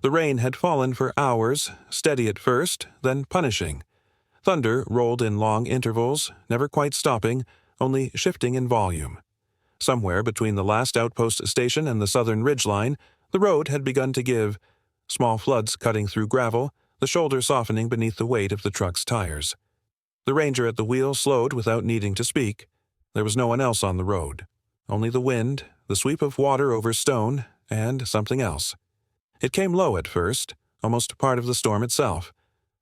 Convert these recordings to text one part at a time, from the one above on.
The rain had fallen for hours, steady at first, then punishing. Thunder rolled in long intervals, never quite stopping, only shifting in volume. Somewhere between the last outpost station and the southern ridgeline, the road had begun to give, small floods cutting through gravel, the shoulder softening beneath the weight of the truck's tires. The ranger at the wheel slowed without needing to speak. There was no one else on the road. Only the wind, the sweep of water over stone, and something else. It came low at first, almost part of the storm itself.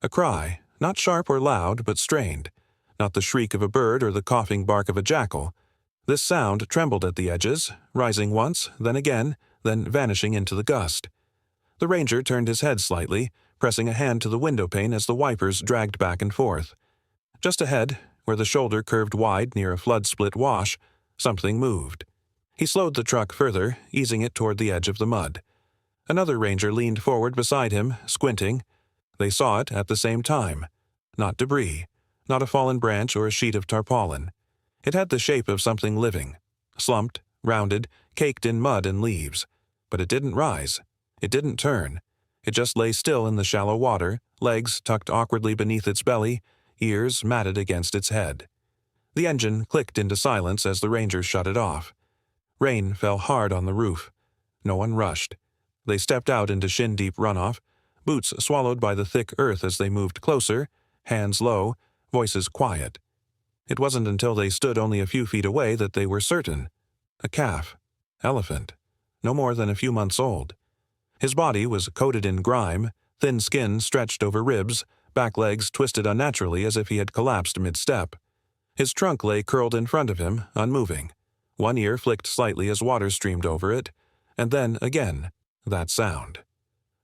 A cry, not sharp or loud, but strained. Not the shriek of a bird or the coughing bark of a jackal. This sound trembled at the edges, rising once, then again, then vanishing into the gust. The ranger turned his head slightly, pressing a hand to the windowpane as the wipers dragged back and forth. Just ahead, where the shoulder curved wide near a flood-split wash, something moved. He slowed the truck further, easing it toward the edge of the mud. Another ranger leaned forward beside him, squinting. They saw it at the same time. Not debris, not a fallen branch or a sheet of tarpaulin. It had the shape of something living, slumped, rounded, caked in mud and leaves. But it didn't rise. It didn't turn. It just lay still in the shallow water, legs tucked awkwardly beneath its belly, ears matted against its head. The engine clicked into silence as the ranger shut it off. Rain fell hard on the roof. No one rushed. They stepped out into shin-deep runoff, boots swallowed by the thick earth as they moved closer, hands low, voices quiet. It wasn't until they stood only a few feet away that they were certain. A calf. Elephant. No more than a few months old. His body was coated in grime, thin skin stretched over ribs, back legs twisted unnaturally as if he had collapsed mid-step. His trunk lay curled in front of him, unmoving. One ear flicked slightly as water streamed over it, and then again, that sound.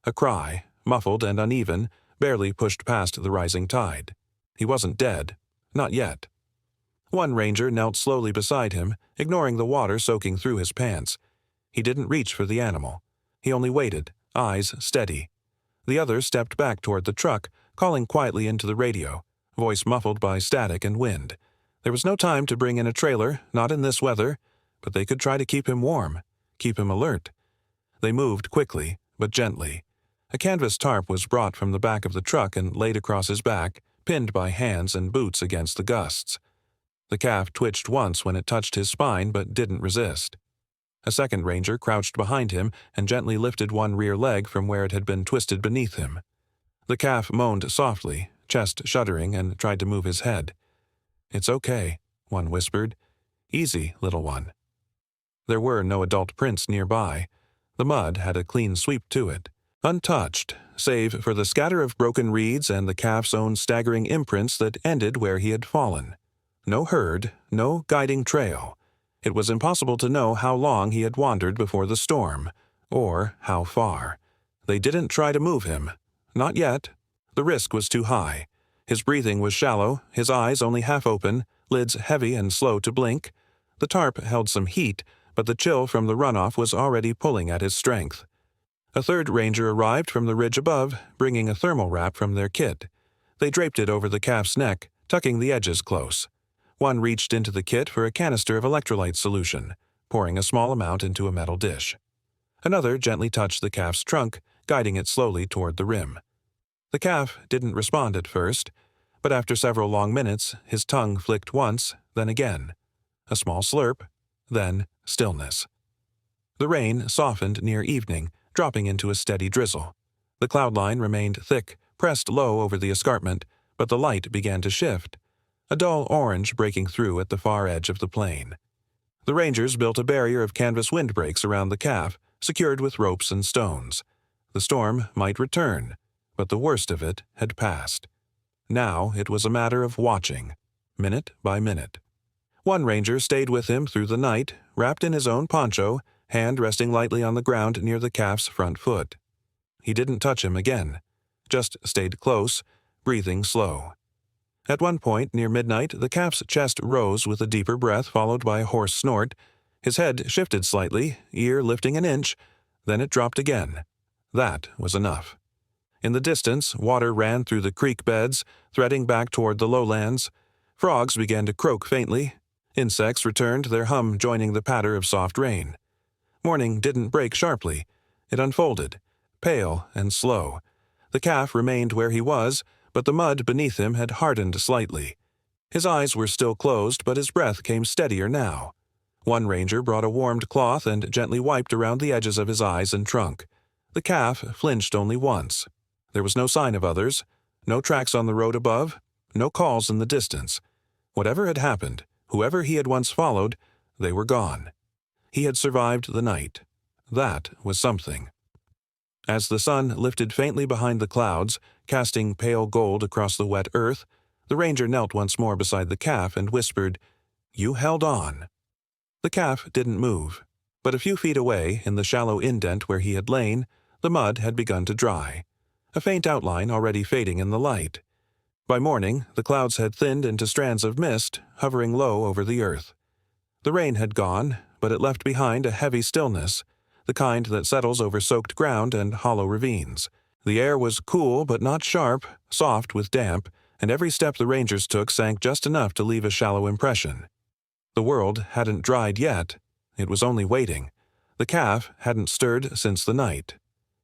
A cry, muffled and uneven, barely pushed past the rising tide. He wasn't dead. Not yet. One ranger knelt slowly beside him, ignoring the water soaking through his pants. He didn't reach for the animal. He only waited, eyes steady. The other stepped back toward the truck, calling quietly into the radio, voice muffled by static and wind. There was no time to bring in a trailer, not in this weather, but they could try to keep him warm, keep him alert. They moved quickly, but gently. A canvas tarp was brought from the back of the truck and laid across his back, pinned by hands and boots against the gusts. The calf twitched once when it touched his spine but didn't resist. A second ranger crouched behind him and gently lifted one rear leg from where it had been twisted beneath him. The calf moaned softly, chest shuddering, and tried to move his head. "It's okay," one whispered. "Easy, little one." There were no adult prints nearby. The mud had a clean sweep to it, untouched, save for the scatter of broken reeds and the calf's own staggering imprints that ended where he had fallen. No herd, no guiding trail. It was impossible to know how long he had wandered before the storm, or how far. They didn't try to move him. Not yet. The risk was too high. His breathing was shallow, his eyes only half open, lids heavy and slow to blink. The tarp held some heat, but the chill from the runoff was already pulling at his strength. A third ranger arrived from the ridge above, bringing a thermal wrap from their kit. They draped it over the calf's neck, tucking the edges close. One reached into the kit for a canister of electrolyte solution, pouring a small amount into a metal dish. Another gently touched the calf's trunk, guiding it slowly toward the rim. The calf didn't respond at first, but after several long minutes, his tongue flicked once, then again. A small slurp, then stillness. The rain softened near evening, dropping into a steady drizzle. The cloud line remained thick, pressed low over the escarpment, but the light began to shift, a dull orange breaking through at the far edge of the plain. The rangers built a barrier of canvas windbreaks around the calf, secured with ropes and stones. The storm might return, but the worst of it had passed. Now it was a matter of watching, minute by minute. One ranger stayed with him through the night, wrapped in his own poncho, hand resting lightly on the ground near the calf's front foot. He didn't touch him again, just stayed close, breathing slow. At one point, near midnight, the calf's chest rose with a deeper breath followed by a hoarse snort. His head shifted slightly, ear lifting an inch, then it dropped again. That was enough. In the distance, water ran through the creek beds, threading back toward the lowlands. Frogs began to croak faintly. Insects returned, their hum joining the patter of soft rain. Morning didn't break sharply. It unfolded, pale and slow. The calf remained where he was, but the mud beneath him had hardened slightly. His eyes were still closed, but his breath came steadier now. One ranger brought a warmed cloth and gently wiped around the edges of his eyes and trunk. The calf flinched only once. There was no sign of others, no tracks on the road above, no calls in the distance. Whatever had happened, whoever he had once followed, they were gone. He had survived the night. That was something. As the sun lifted faintly behind the clouds, casting pale gold across the wet earth, the ranger knelt once more beside the calf and whispered, "You held on." The calf didn't move, but a few feet away, in the shallow indent where he had lain, the mud had begun to dry, a faint outline already fading in the light. By morning, the clouds had thinned into strands of mist, hovering low over the earth. The rain had gone, but it left behind a heavy stillness, the kind that settles over soaked ground and hollow ravines. The air was cool but not sharp, soft with damp, and every step the rangers took sank just enough to leave a shallow impression. The world hadn't dried yet. It was only waiting. The calf hadn't stirred since the night.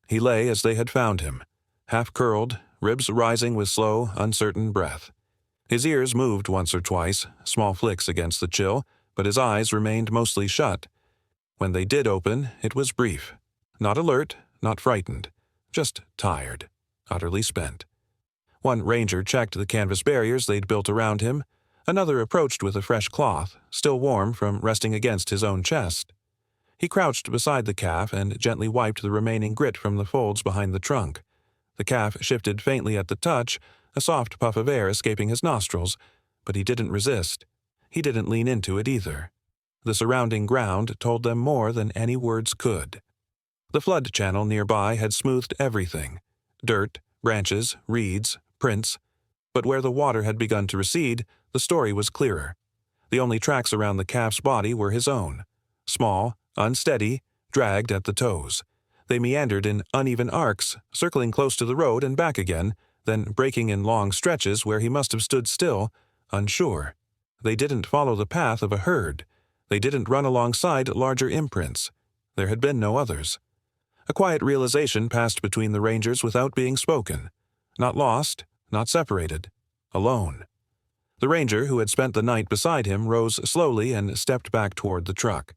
He lay as they had found him, half-curled, ribs rising with slow, uncertain breath. His ears moved once or twice, small flicks against the chill, but his eyes remained mostly shut. When they did open, it was brief. Not alert, not frightened, just tired, utterly spent. One ranger checked the canvas barriers they'd built around him. Another approached with a fresh cloth, still warm from resting against his own chest. He crouched beside the calf and gently wiped the remaining grit from the folds behind the trunk. The calf shifted faintly at the touch, a soft puff of air escaping his nostrils, but he didn't resist. He didn't lean into it either. The surrounding ground told them more than any words could. The flood channel nearby had smoothed everything. Dirt, branches, reeds, prints. But where the water had begun to recede, the story was clearer. The only tracks around the calf's body were his own. Small, unsteady, dragged at the toes. They meandered in uneven arcs, circling close to the road and back again, then breaking in long stretches where he must have stood still, unsure. They didn't follow the path of a herd. They didn't run alongside larger imprints. There had been no others. A quiet realization passed between the rangers without being spoken. Not lost, not separated. Alone. The ranger who had spent the night beside him rose slowly and stepped back toward the truck.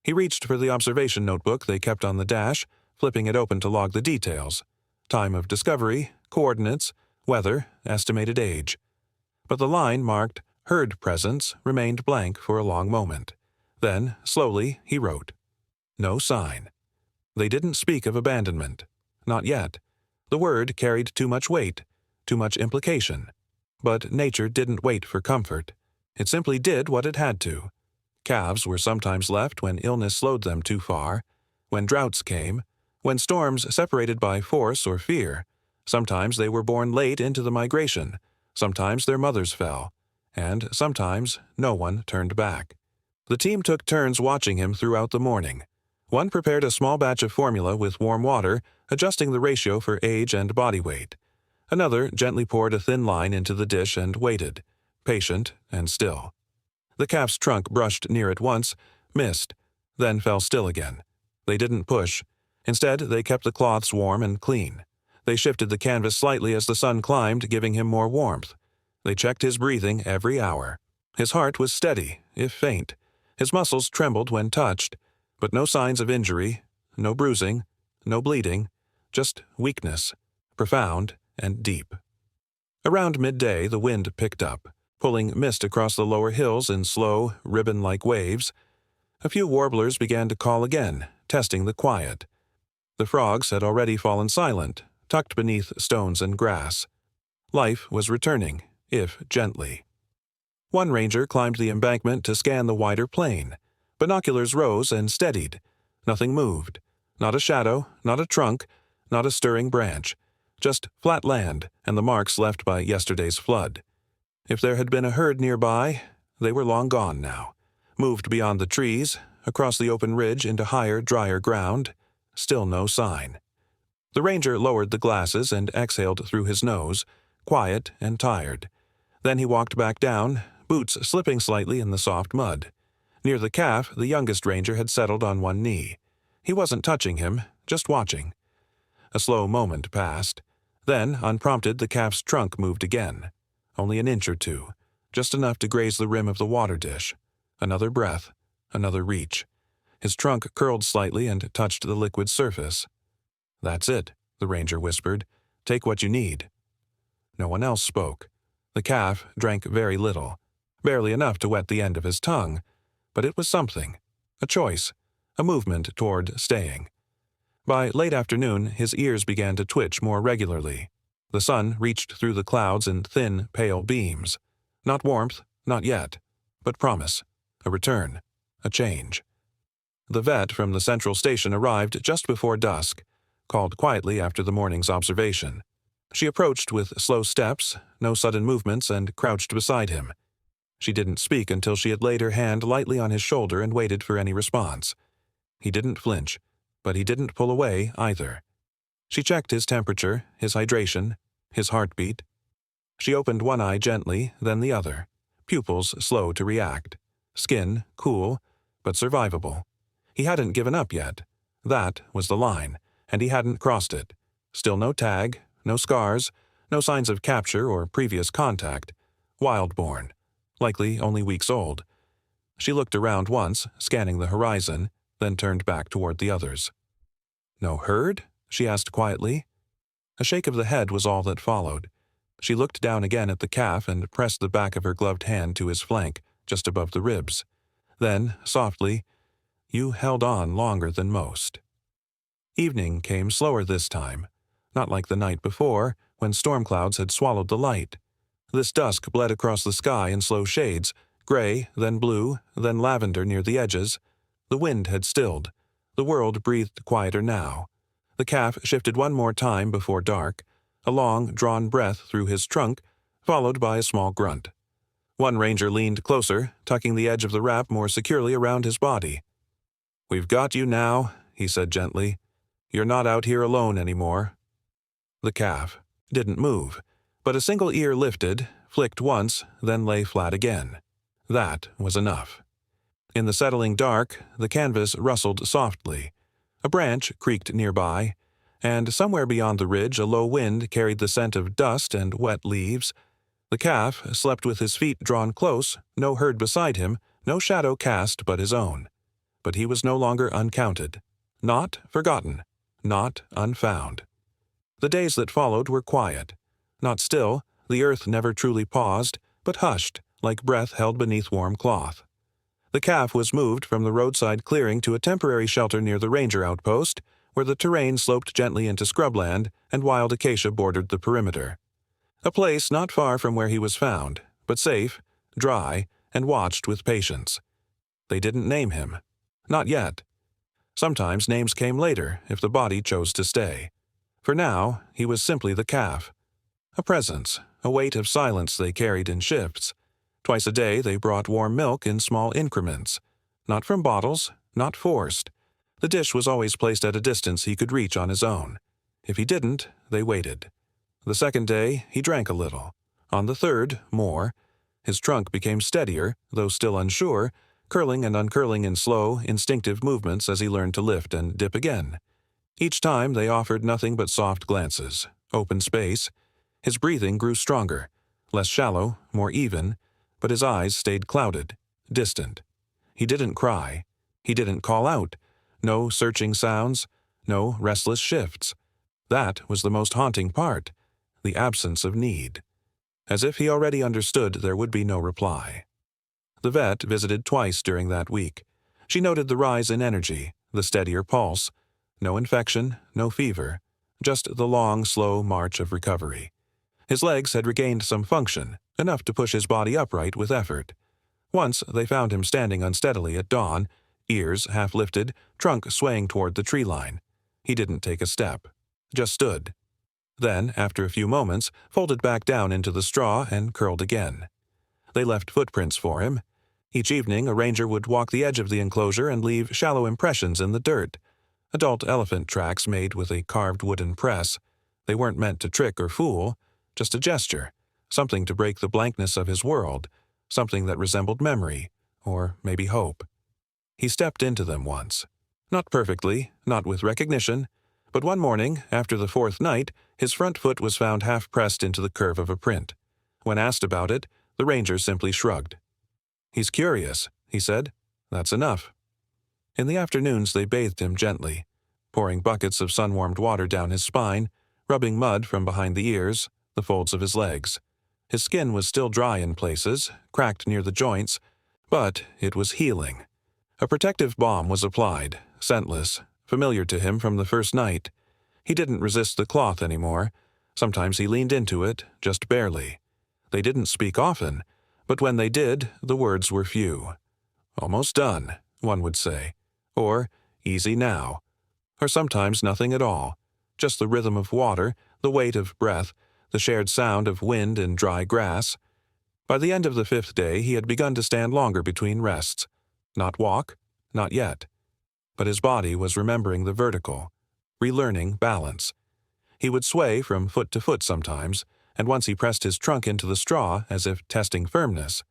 He reached for the observation notebook they kept on the dash, flipping it open to log the details. Time of discovery, coordinates, weather, estimated age. But the line marked herd presence remained blank for a long moment. Then, slowly, he wrote. No sign. They didn't speak of abandonment. Not yet. The word carried too much weight, too much implication. But nature didn't wait for comfort. It simply did what it had to. Calves were sometimes left when illness slowed them too far, when droughts came, when storms separated by force or fear. Sometimes they were born late into the migration, sometimes their mothers fell, and sometimes no one turned back. The team took turns watching him throughout the morning. One prepared a small batch of formula with warm water, adjusting the ratio for age and body weight. Another gently poured a thin line into the dish and waited, patient and still. The calf's trunk brushed near it once, missed, then fell still again. They didn't push. Instead, they kept the cloths warm and clean. They shifted the canvas slightly as the sun climbed, giving him more warmth. They checked his breathing every hour. His heart was steady, if faint. His muscles trembled when touched, but no signs of injury, no bruising, no bleeding, just weakness, profound and deep. Around midday, the wind picked up, pulling mist across the lower hills in slow, ribbon-like waves. A few warblers began to call again, testing the quiet. The frogs had already fallen silent, tucked beneath stones and grass. Life was returning, if gently. One ranger climbed the embankment to scan the wider plain. Binoculars rose and steadied. Nothing moved. Not a shadow, not a trunk, not a stirring branch. Just flat land and the marks left by yesterday's flood. If there had been a herd nearby, they were long gone now. Moved beyond the trees, across the open ridge into higher, drier ground. Still no sign. The ranger lowered the glasses and exhaled through his nose, quiet and tired. Then he walked back down, boots slipping slightly in the soft mud. Near the calf, the youngest ranger had settled on one knee. He wasn't touching him, just watching. A slow moment passed. Then, unprompted, the calf's trunk moved again. Only an inch or two, just enough to graze the rim of the water dish. Another breath, another reach. His trunk curled slightly and touched the liquid surface. "That's it," the ranger whispered. "Take what you need." No one else spoke. The calf drank very little, barely enough to wet the end of his tongue, but it was something, a choice, a movement toward staying. By late afternoon, his ears began to twitch more regularly. The sun reached through the clouds in thin, pale beams. Not warmth, not yet, but promise, a return, a change. The vet from the central station arrived just before dusk, called quietly after the morning's observation. She approached with slow steps, no sudden movements, and crouched beside him. She didn't speak until she had laid her hand lightly on his shoulder and waited for any response. He didn't flinch, but he didn't pull away either. She checked his temperature, his hydration, his heartbeat. She opened one eye gently, then the other, pupils slow to react, skin cool, but survivable. He hadn't given up yet. That was the line, and he hadn't crossed it. Still no tag, no scars, no signs of capture or previous contact. Wild-born, likely only weeks old. She looked around once, scanning the horizon, then turned back toward the others. "No herd?" she asked quietly. A shake of the head was all that followed. She looked down again at the calf and pressed the back of her gloved hand to his flank, just above the ribs. Then, softly, "You held on longer than most." Evening came slower this time, not like the night before, when storm clouds had swallowed the light. This dusk bled across the sky in slow shades, gray, then blue, then lavender near the edges. The wind had stilled. The world breathed quieter now. The calf shifted one more time before dark, a long, drawn breath through his trunk, followed by a small grunt. One ranger leaned closer, tucking the edge of the wrap more securely around his body. "We've got you now," he said gently. "You're not out here alone anymore." The calf didn't move, but a single ear lifted, flicked once, then lay flat again. That was enough. In the settling dark, the canvas rustled softly. A branch creaked nearby, and somewhere beyond the ridge a low wind carried the scent of dust and wet leaves. The calf slept with his feet drawn close, no herd beside him, no shadow cast but his own. But he was no longer uncounted. Not forgotten. Not unfound. The days that followed were quiet. Not still, the earth never truly paused, but hushed, like breath held beneath warm cloth. The calf was moved from the roadside clearing to a temporary shelter near the ranger outpost, where the terrain sloped gently into scrubland and wild acacia bordered the perimeter. A place not far from where he was found, but safe, dry, and watched with patience. They didn't name him. Not yet. Sometimes names came later if the body chose to stay. For now, he was simply the calf. A presence, a weight of silence they carried in shifts. Twice a day they brought warm milk in small increments. Not from bottles, not forced. The dish was always placed at a distance he could reach on his own. If he didn't, they waited. The second day, he drank a little. On the third, more. His trunk became steadier, though still unsure, curling and uncurling in slow, instinctive movements as he learned to lift and dip again. Each time they offered nothing but soft glances, open space. His breathing grew stronger, less shallow, more even, but his eyes stayed clouded, distant. He didn't cry. He didn't call out. No searching sounds, no restless shifts. That was the most haunting part, the absence of need. As if he already understood there would be no reply. The vet visited twice during that week. She noted the rise in energy, the steadier pulse. No infection, no fever, just the long, slow march of recovery. His legs had regained some function, enough to push his body upright with effort. Once they found him standing unsteadily at dawn, ears half lifted, trunk swaying toward the tree line. He didn't take a step, just stood. Then, after a few moments, folded back down into the straw and curled again. They left footprints for him. Each evening, a ranger would walk the edge of the enclosure and leave shallow impressions in the dirt. Adult elephant tracks made with a carved wooden press. They weren't meant to trick or fool, just a gesture, something to break the blankness of his world, something that resembled memory, or maybe hope. He stepped into them once. Not perfectly, not with recognition, But one morning, after the fourth night, his front foot was found half pressed into the curve of a print. When asked about it, the ranger simply shrugged. "He's curious," he said. "That's enough." In the afternoons they bathed him gently, pouring buckets of sun-warmed water down his spine, rubbing mud from behind the ears, the folds of his legs. His skin was still dry in places, cracked near the joints, but it was healing. A protective balm was applied, scentless, familiar to him from the first night. He didn't resist the cloth anymore. Sometimes he leaned into it, just barely. They didn't speak often, but when they did, the words were few. "Almost done," one would say, or "easy now," or sometimes nothing at all, just the rhythm of water, the weight of breath, the shared sound of wind in dry grass. By the end of the fifth day he had begun to stand longer between rests. Not walk, not yet. But his body was remembering the vertical, relearning balance. He would sway from foot to foot sometimes, and once he pressed his trunk into the straw as if testing firmness.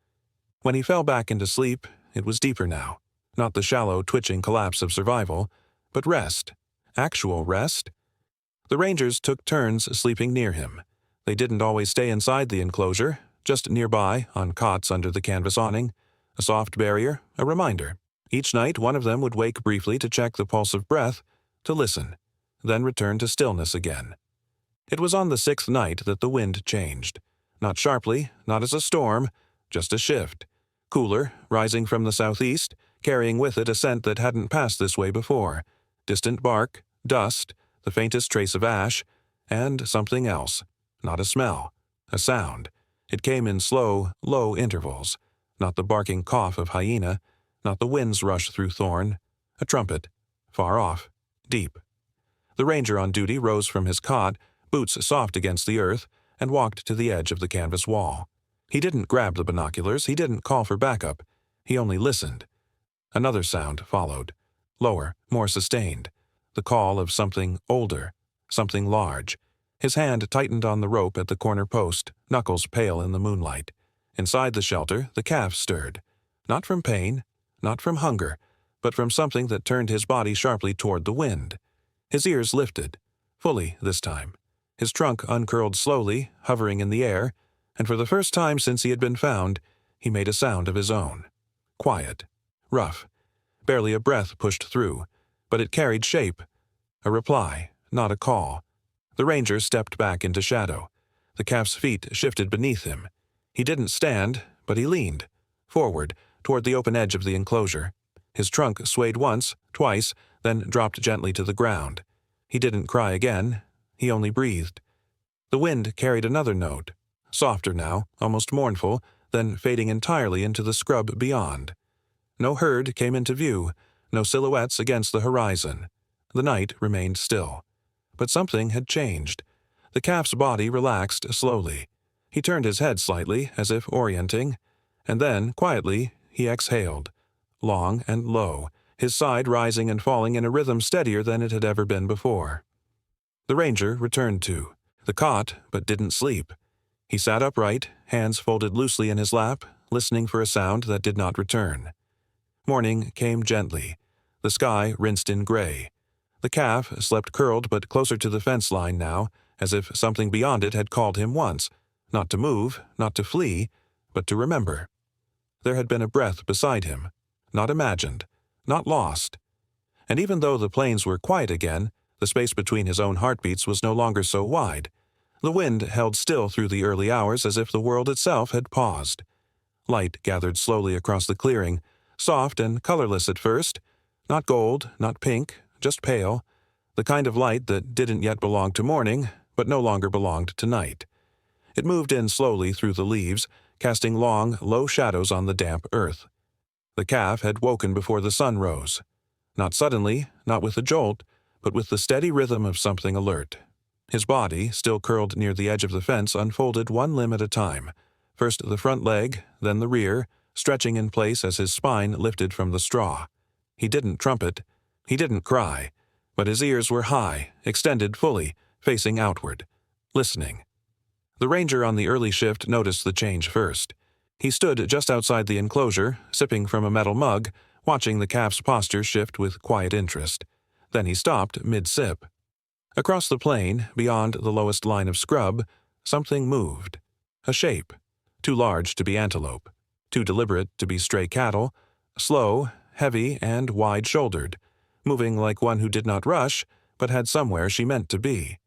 When he fell back into sleep, it was deeper now, not the shallow, twitching collapse of survival, but rest, actual rest. The rangers took turns sleeping near him. They didn't always stay inside the enclosure, just nearby, on cots under the canvas awning, a soft barrier, a reminder. Each night one of them would wake briefly to check the pulse of breath, to listen, then return to stillness again. It was on the sixth night that the wind changed. Not sharply, not as a storm, just a shift. Cooler, rising from the southeast, carrying with it a scent that hadn't passed this way before. Distant bark, dust, the faintest trace of ash, and something else. Not a smell, a sound. It came in slow, low intervals. Not the barking cough of hyena, not the wind's rush through thorn. A trumpet, far off, deep. The ranger on duty rose from his cot, boots soft against the earth, and walked to the edge of the canvas wall. He didn't grab the binoculars, he didn't call for backup. He only listened. Another sound followed, lower, more sustained. The call of something older, something large. His hand tightened on the rope at the corner post, knuckles pale in the moonlight. Inside the shelter, the calf stirred. Not from pain, not from hunger, but from something that turned his body sharply toward the wind. His ears lifted, fully this time. His trunk uncurled slowly, hovering in the air, and for the first time since he had been found, he made a sound of his own. Quiet, rough, barely a breath pushed through, but it carried shape. A reply, not a call. The ranger stepped back into shadow. The calf's feet shifted beneath him. He didn't stand, but he leaned, forward, toward the open edge of the enclosure. His trunk swayed once, twice, then dropped gently to the ground. He didn't cry again. He only breathed. The wind carried another note, softer now, almost mournful, then fading entirely into the scrub beyond. No herd came into view, no silhouettes against the horizon. The night remained still. But something had changed. The calf's body relaxed slowly. He turned his head slightly, as if orienting, and then, quietly, he exhaled, long and low, his side rising and falling in a rhythm steadier than it had ever been before. The ranger returned to the cot, but didn't sleep. He sat upright, hands folded loosely in his lap, listening for a sound that did not return. Morning came gently. The sky rinsed in gray. The calf slept curled but closer to the fence line now, as if something beyond it had called him once, not to move, not to flee, but to remember. There had been a breath beside him, not imagined, not lost. And even though the plains were quiet again, the space between his own heartbeats was no longer so wide. The wind held still through the early hours as if the world itself had paused. Light gathered slowly across the clearing, soft and colorless at first, not gold, not pink, just pale, the kind of light that didn't yet belong to morning, but no longer belonged to night. It moved in slowly through the leaves, casting long, low shadows on the damp earth. The calf had woken before the sun rose. Not suddenly, not with a jolt, but with the steady rhythm of something alert. His body, still curled near the edge of the fence, unfolded one limb at a time. First the front leg, then the rear, stretching in place as his spine lifted from the straw. He didn't trumpet. He didn't cry, but his ears were high, extended fully, facing outward, listening. The ranger on the early shift noticed the change first. He stood just outside the enclosure, sipping from a metal mug, watching the calf's posture shift with quiet interest. Then he stopped mid-sip. Across the plain, beyond the lowest line of scrub, something moved. A shape. Too large to be antelope. Too deliberate to be stray cattle. Slow, heavy, and wide-shouldered, moving like one who did not rush, but had somewhere she meant to be.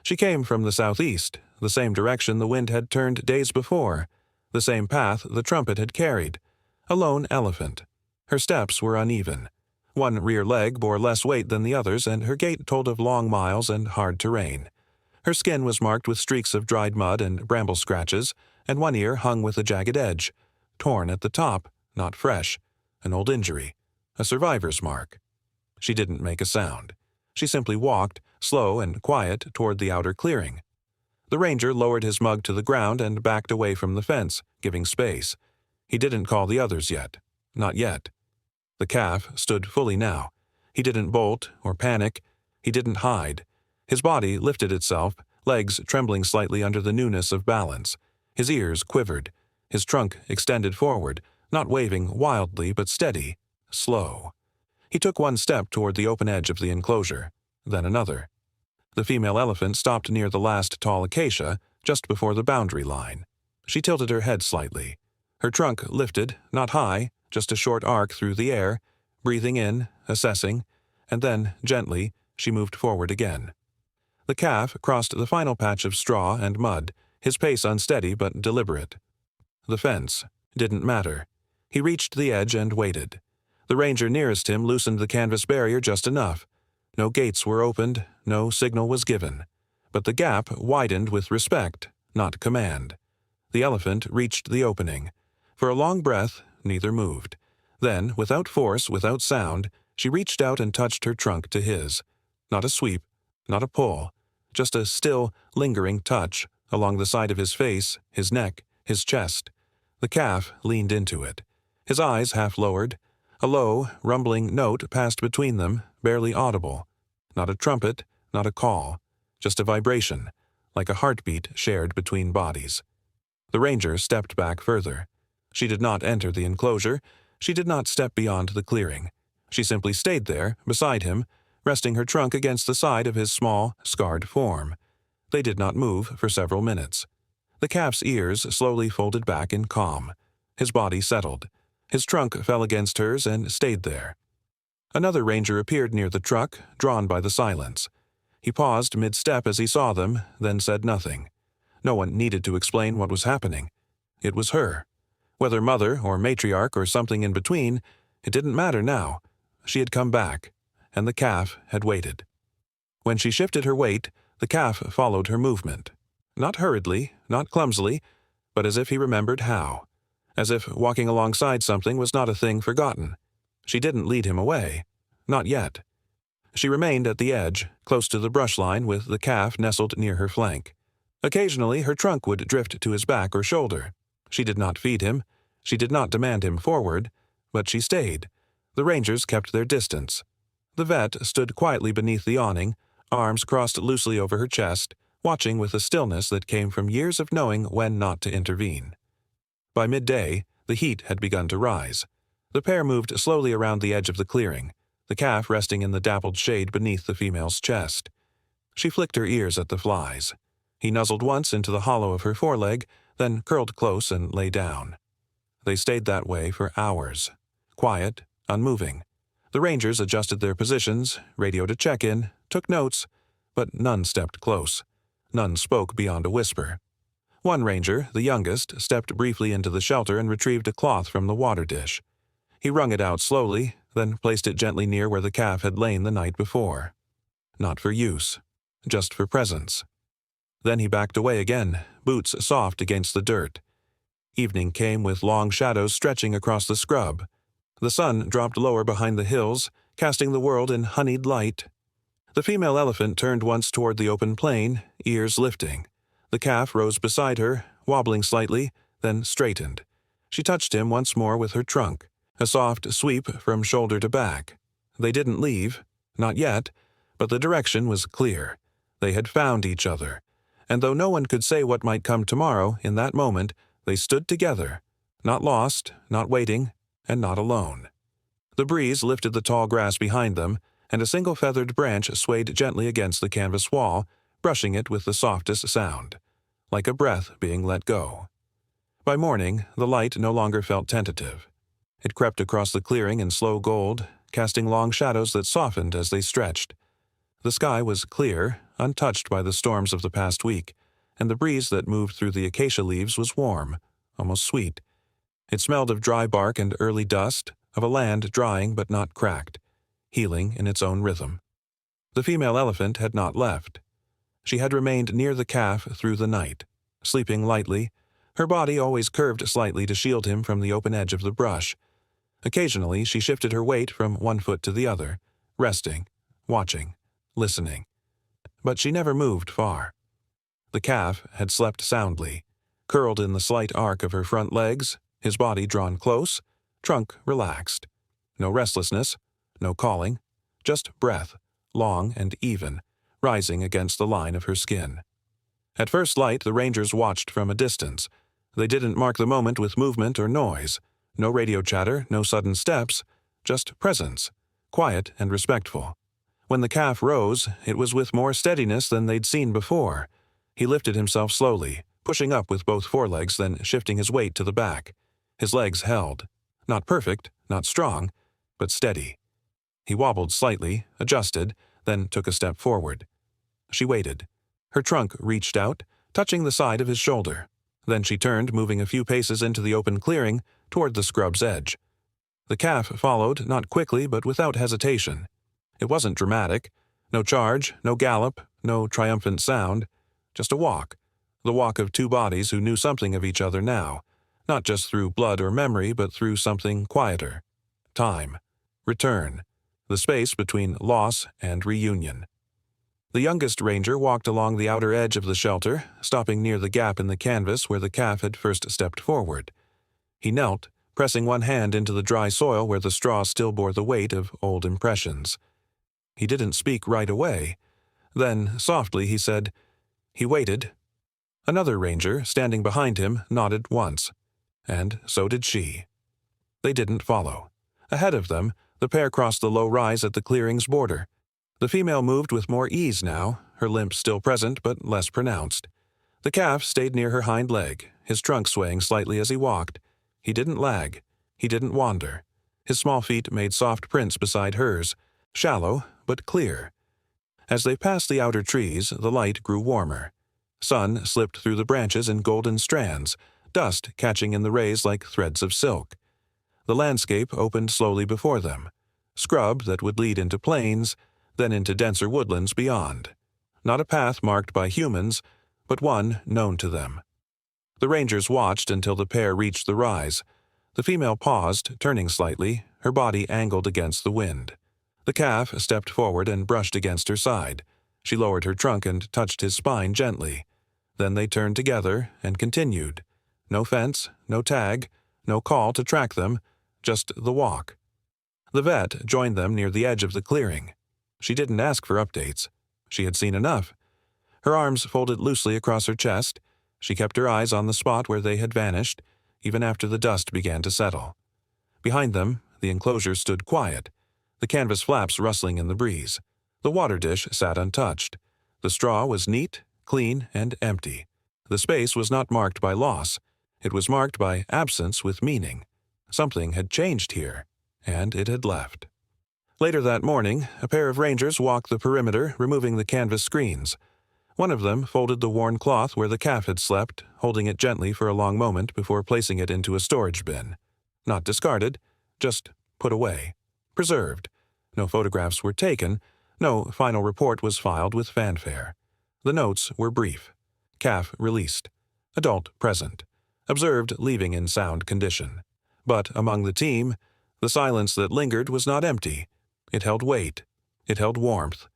She came from the southeast, the same direction the wind had turned days before, the same path the trumpet had carried. A lone elephant. Her steps were uneven. One rear leg bore less weight than the others, and her gait told of long miles and hard terrain. Her skin was marked with streaks of dried mud and bramble scratches, and one ear hung with a jagged edge, torn at the top, not fresh, an old injury, a survivor's mark. She didn't make a sound. She simply walked, slow and quiet, toward the outer clearing. The ranger lowered his mug to the ground and backed away from the fence, giving space. He didn't call the others yet. Not yet. The calf stood fully now. He didn't bolt or panic. He didn't hide. His body lifted itself, legs trembling slightly under the newness of balance. His ears quivered. His trunk extended forward, not waving wildly but steady, slow. He took one step toward the open edge of the enclosure, then another. The female elephant stopped near the last tall acacia, just before the boundary line. She tilted her head slightly. Her trunk lifted, not high, just a short arc through the air, breathing in, assessing, and then, gently, she moved forward again. The calf crossed the final patch of straw and mud, his pace unsteady but deliberate. The fence didn't matter. He reached the edge and waited. The ranger nearest him loosened the canvas barrier just enough. No gates were opened, no signal was given. But the gap widened with respect, not command. The elephant reached the opening. For a long breath, neither moved. Then, without force, without sound, she reached out and touched her trunk to his. Not a sweep, not a pull, just a still, lingering touch along the side of his face, his neck, his chest. The calf leaned into it. His eyes half lowered. A low, rumbling note passed between them, barely audible. Not a trumpet, not a call. Just a vibration, like a heartbeat shared between bodies. The ranger stepped back further. She did not enter the enclosure. She did not step beyond the clearing. She simply stayed there, beside him, resting her trunk against the side of his small, scarred form. They did not move for several minutes. The calf's ears slowly folded back in calm. His body settled. His trunk fell against hers and stayed there. Another ranger appeared near the truck, drawn by the silence. He paused mid-step as he saw them, then said nothing. No one needed to explain what was happening. It was her. Whether mother or matriarch or something in between, it didn't matter now. She had come back, and the calf had waited. When she shifted her weight, the calf followed her movement. Not hurriedly, not clumsily, but as if he remembered how. As if walking alongside something was not a thing forgotten. She didn't lead him away. Not yet. She remained at the edge, close to the brush line with the calf nestled near her flank. Occasionally her trunk would drift to his back or shoulder. She did not feed him. She did not demand him forward, but she stayed. The rangers kept their distance. The vet stood quietly beneath the awning, arms crossed loosely over her chest, watching with a stillness that came from years of knowing when not to intervene. By midday, the heat had begun to rise. The pair moved slowly around the edge of the clearing, the calf resting in the dappled shade beneath the female's chest. She flicked her ears at the flies. He nuzzled once into the hollow of her foreleg, then curled close and lay down. They stayed that way for hours, quiet, unmoving. The rangers adjusted their positions, radioed a check-in, took notes, but none stepped close. None spoke beyond a whisper. One ranger, the youngest, stepped briefly into the shelter and retrieved a cloth from the water dish. He wrung it out slowly, then placed it gently near where the calf had lain the night before. Not for use, just for presence. Then he backed away again, boots soft against the dirt. Evening came with long shadows stretching across the scrub. The sun dropped lower behind the hills, casting the world in honeyed light. The female elephant turned once toward the open plain, ears lifting. The calf rose beside her, wobbling slightly, then straightened. She touched him once more with her trunk, a soft sweep from shoulder to back. They didn't leave, not yet, but the direction was clear. They had found each other. And though no one could say what might come tomorrow, in that moment, they stood together, not lost, not waiting, and not alone. The breeze lifted the tall grass behind them, and a single feathered branch swayed gently against the canvas wall, brushing it with the softest sound, like a breath being let go. By morning, the light no longer felt tentative. It crept across the clearing in slow gold, casting long shadows that softened as they stretched. The sky was clear, untouched by the storms of the past week, and the breeze that moved through the acacia leaves was warm, almost sweet. It smelled of dry bark and early dust, of a land drying but not cracked, healing in its own rhythm. The female elephant had not left. She had remained near the calf through the night, sleeping lightly, her body always curved slightly to shield him from the open edge of the brush. Occasionally she shifted her weight from one foot to the other, resting, watching, listening. But she never moved far. The calf had slept soundly, curled in the slight arc of her front legs, his body drawn close, trunk relaxed. No restlessness, no calling, just breath, long and even, rising against the line of her skin. At first light, the rangers watched from a distance. They didn't mark the moment with movement or noise. No radio chatter, no sudden steps, just presence, quiet and respectful. When the calf rose, it was with more steadiness than they'd seen before. He lifted himself slowly, pushing up with both forelegs, then shifting his weight to the back. His legs held. Not perfect, not strong, but steady. He wobbled slightly, adjusted, then took a step forward. She waited. Her trunk reached out, touching the side of his shoulder. Then she turned, moving a few paces into the open clearing, toward the scrub's edge. The calf followed, not quickly but without hesitation. It wasn't dramatic. No charge, no gallop, no triumphant sound. Just a walk. The walk of two bodies who knew something of each other now, not just through blood or memory, but through something quieter. Time. Return. The space between loss and reunion. The youngest ranger walked along the outer edge of the shelter, stopping near the gap in the canvas where the calf had first stepped forward. He knelt, pressing one hand into the dry soil where the straw still bore the weight of old impressions. He didn't speak right away. Then, softly, he said, He waited. Another ranger, standing behind him, nodded once. And so did she. They didn't follow. Ahead of them, the pair crossed the low rise at the clearing's border. The female moved with more ease now, her limp still present but less pronounced. The calf stayed near her hind leg, his trunk swaying slightly as he walked. He didn't lag. He didn't wander. His small feet made soft prints beside hers, shallow but clear. As they passed the outer trees, the light grew warmer. Sun slipped through the branches in golden strands, dust catching in the rays like threads of silk. The landscape opened slowly before them. Scrub that would lead into plains, then into denser woodlands beyond. Not a path marked by humans, but one known to them. The rangers watched until the pair reached the rise. The female paused, turning slightly, her body angled against the wind. The calf stepped forward and brushed against her side. She lowered her trunk and touched his spine gently. Then they turned together and continued. No fence, no tag, no call to track them, just the walk. The vet joined them near the edge of the clearing. She didn't ask for updates. She had seen enough. Her arms folded loosely across her chest. She kept her eyes on the spot where they had vanished, even after the dust began to settle. Behind them, the enclosure stood quiet, the canvas flaps rustling in the breeze. The water dish sat untouched. The straw was neat, clean, and empty. The space was not marked by loss. It was marked by absence with meaning. Something had changed here, and it had left. Later that morning, a pair of rangers walked the perimeter, removing the canvas screens. One of them folded the worn cloth where the calf had slept, holding it gently for a long moment before placing it into a storage bin. Not discarded, just put away. Preserved. No photographs were taken. No final report was filed with fanfare. The notes were brief. Calf released. Adult present. Observed leaving in sound condition. But among the team, the silence that lingered was not empty. It held weight. It held warmth.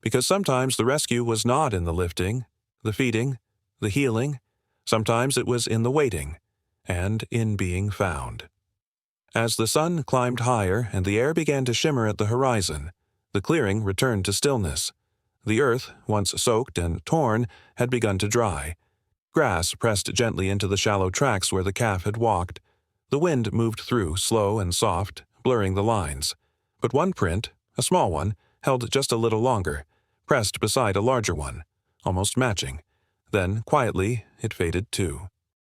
Because sometimes the rescue was not in the lifting, the feeding, the healing. Sometimes it was in the waiting, and in being found. As the sun climbed higher and the air began to shimmer at the horizon, the clearing returned to stillness. The earth, once soaked and torn, had begun to dry. Grass pressed gently into the shallow tracks where the calf had walked. The wind moved through, slow and soft, blurring the lines. But one print, a small one, held just a little longer, pressed beside a larger one, almost matching. Then, quietly, it faded too.